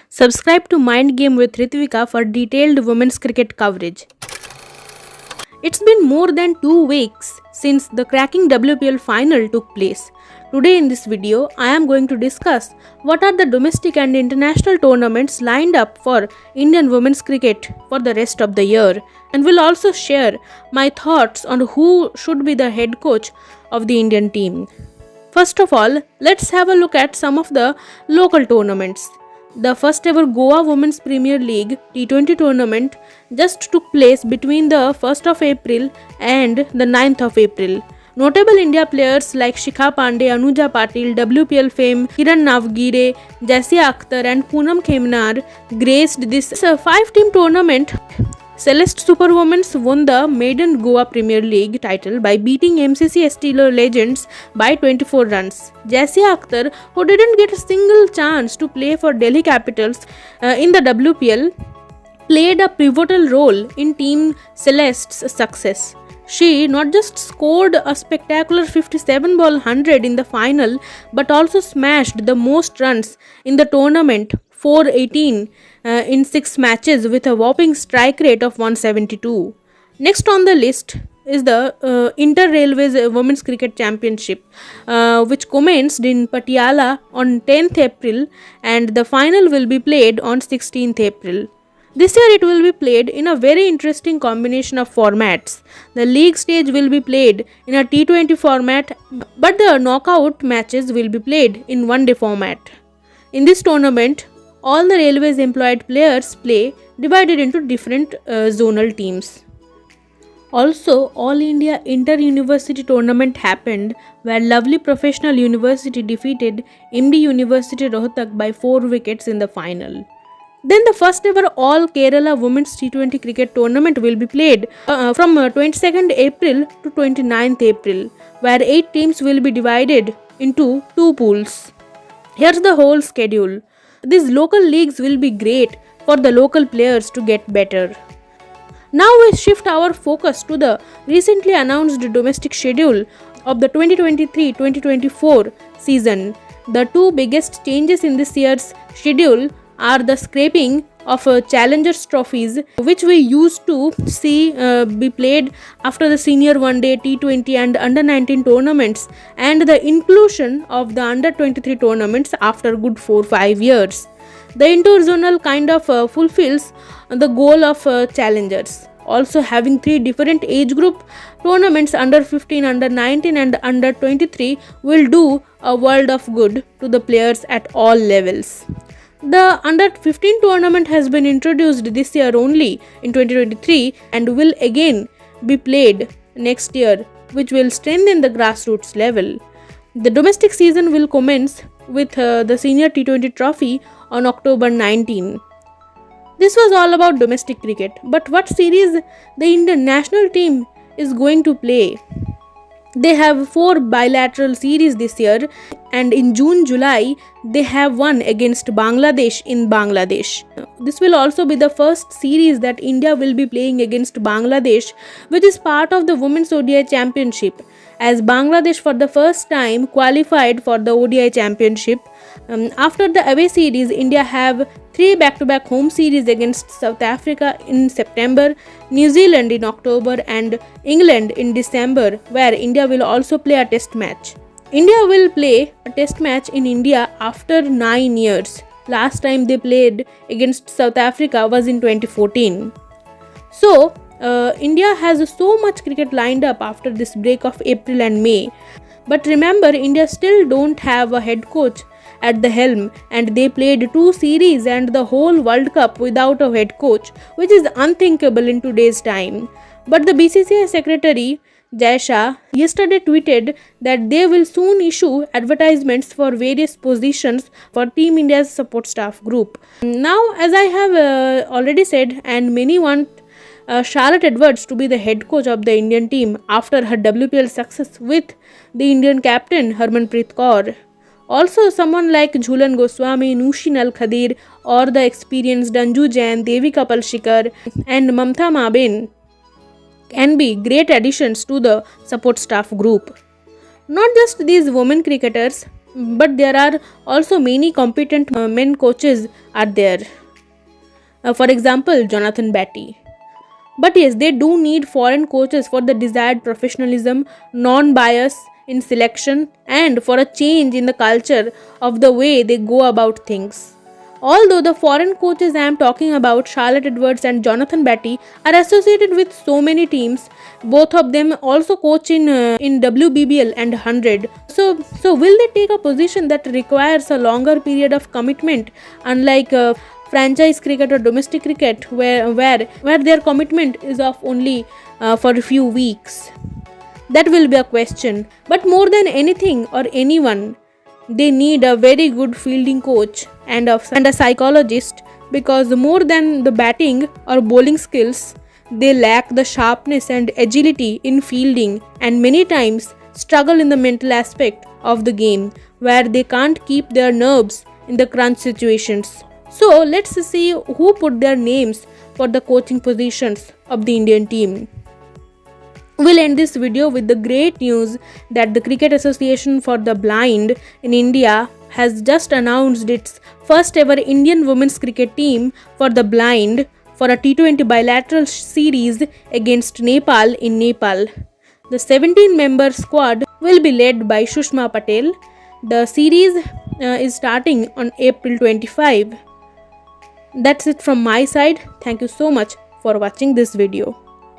Subscribe to Mind Game with Ritvika for detailed women's cricket coverage. It's been more than 2 weeks since the cracking WPL final took place. Today in this video, I am going to discuss what are the domestic and international tournaments lined up for Indian women's cricket for the rest of the year, and will also share my thoughts on who should be the head coach of the Indian team. First of all, let's have a look at some of the local tournaments. The first ever Goa Women's Premier League T20 tournament just took place between the 1st of April and the 9th of April. Notable India players like Shikha Pandey, Anuja Patil, WPL fame Kiran Navgire, Jasia Akhtar and Poonam Khemnar graced this 5-team tournament. Celeste Superwomen won the maiden Goa Premier League title by beating MCC Steeler Legends by 24 runs. Jasia Akhtar, who didn't get a single chance to play for Delhi Capitals in the WPL, played a pivotal role in Team Celeste's success. She not just scored a spectacular 57-ball 100 in the final, but also smashed the most runs in the tournament, 418 in 6 matches with a whopping strike rate of 172. Next on the list is the Inter Railways Women's Cricket Championship, which commenced in Patiala on 10th April, and the final will be played on 16th April. This year it will be played in a very interesting combination of formats. The league stage will be played in a T20 format, but the knockout matches will be played in one-day format. In this tournament, all the Railways employed players play divided into different zonal teams. Also, All India Inter-University Tournament happened, where Lovely Professional University defeated MD University Rohtak by 4 wickets in the final. Then the first ever All Kerala Women's T20 Cricket Tournament will be played from 22nd April to 29th April, where 8 teams will be divided into 2 pools. Here's the whole schedule. These local leagues will be great for the local players to get better. Now we shift our focus to the recently announced domestic schedule of the 2023-2024 season. The 2 biggest changes in this year's schedule are the scrapping of challengers trophies, which we used to see be played after the senior one day T20 and under 19 tournaments, and the inclusion of the under 23 tournaments after good 4-5 years. The interzonal kind of fulfills the goal of challengers. Also, having 3 different age group tournaments, under 15, under 19 and under 23, will do a world of good to the players at all levels. The under 15 tournament has been introduced this year only in 2023 and will again be played next year, which will strengthen the grassroots level. The domestic season will commence with the senior T20 trophy on October 19. This was all about domestic cricket, but what series the Indian national team is going to play? They have 4 bilateral series this year, and in June-July they have one against Bangladesh in Bangladesh. This will also be the first series that India will be playing against Bangladesh, which is part of the Women's ODI Championship, as Bangladesh for the first time qualified for the ODI Championship. After the away series, India have 3 back-to-back home series against South Africa in September, New Zealand in October and England in December, where India will also play a test match. India will play a test match in India after 9 years. Last time they played against South Africa was in 2014. So, India has so much cricket lined up after this break of April and May. But remember, India still don't have a head coach at the helm, and they played 2 series and the whole World Cup without a head coach, which is unthinkable in today's time. But the BCCI secretary Jai Shah yesterday tweeted that they will soon issue advertisements for various positions for Team India's support staff group. Now, as I have already said, and many want Charlotte Edwards to be the head coach of the Indian team after her WPL success with the Indian captain Harmanpreet Kaur. Also, someone like Jhulan Goswami, Nushin Al-Khadir, or the experienced Anju Jain, Devika Palshikar and Mamta Maben can be great additions to the support staff group. Not just these women cricketers, but there are also many competent men coaches are there. For example, Jonathan Batty. But yes, they do need foreign coaches for the desired professionalism, non-bias in selection, and for a change in the culture of the way they go about things. Although the foreign coaches I am talking about, Charlotte Edwards and Jonathan Batty, are associated with so many teams, both of them also coach in WBBL and 100. So will they take a position that requires a longer period of commitment, unlike franchise cricket or domestic cricket, where their commitment is of only for a few weeks? That will be a question. But more than anything or anyone, they need a very good fielding coach and a psychologist, because more than the batting or bowling skills, they lack the sharpness and agility in fielding, and many times struggle in the mental aspect of the game, where they can't keep their nerves in the crunch situations. So let's see who put their names for the coaching positions of the Indian team. We'll end this video with the great news that the Cricket Association for the Blind in India has just announced its first ever Indian women's cricket team for the blind for a T20 bilateral series against Nepal in Nepal. The 17-member squad will be led by Sushma Patel. The series is starting on April 25. That's it from my side. Thank you so much for watching this video.